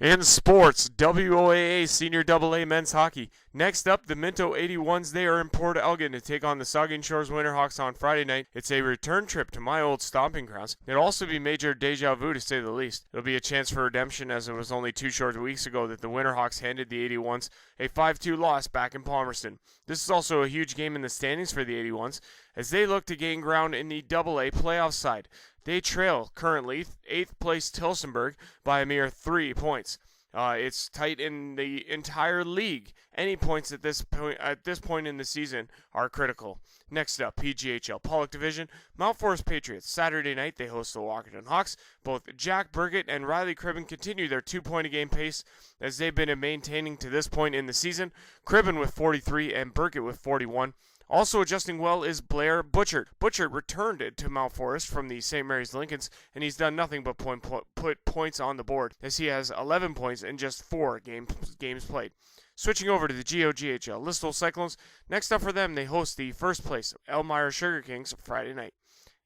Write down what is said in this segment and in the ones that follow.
In sports, WOAA Senior AA Men's Hockey. Next up, the Minto 81s. They are in Port Elgin to take on the Saugeen Shores Winterhawks on Friday night. It's a return trip to my old stomping grounds. It'll also be major deja vu to say the least. It'll be a chance for redemption, as it was only 2 short weeks ago that the Winterhawks handed the 81s a 5-2 loss back in Palmerston. This is also a huge game in the standings for the 81s as they look to gain ground in the AA playoff side. They trail currently 8th place Tillsonburg by a mere 3 points. It's tight in the entire league. Any points at this point in the season are critical. Next up, PGHL Pollock Division, Mount Forest Patriots. Saturday night, they host the Walkerton Hawks. Both Jack Burgett and Riley Cribben continue their 2-point-a-game pace as they've been maintaining to this point in the season. Cribben with 43 and Burgett with 41. Also adjusting well is Blair Butchert. Butchert returned to Mount Forest from the St. Mary's Lincolns, and he's done nothing but put points on the board, as he has 11 points in just 4 games played. Switching over to the GOGHL, Listowel Cyclones. Next up for them, they host the first place Elmira Sugar Kings Friday night.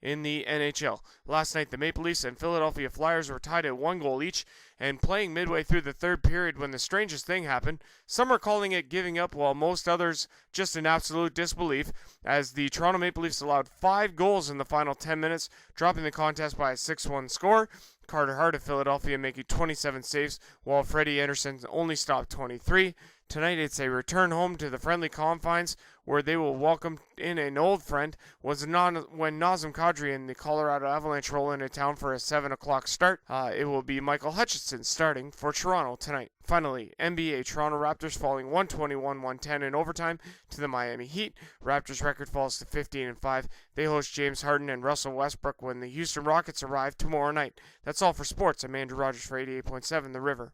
In the NHL, last night the Maple Leafs and Philadelphia Flyers were tied at 1 goal each and playing midway through the third period when the strangest thing happened. Some are calling it giving up, while most others just in absolute disbelief, as the Toronto Maple Leafs allowed 5 goals in the final 10 minutes, dropping the contest by a 6-1 score. Carter Hart of Philadelphia making 27 saves, while Freddie Anderson only stopped 23. Tonight it's a return home to the friendly confines where they will welcome in an old friend when Nazem Kadri and the Colorado Avalanche roll into town for a 7 o'clock start. It will be Michael Hutchinson starting for Toronto tonight. Finally, NBA Toronto Raptors falling 121-110 in overtime to the Miami Heat. Raptors record falls to 15-5. They host James Harden and Russell Westbrook when the Houston Rockets arrive tomorrow night. That's all for sports. I'm Andrew Rogers for 88.7 The River.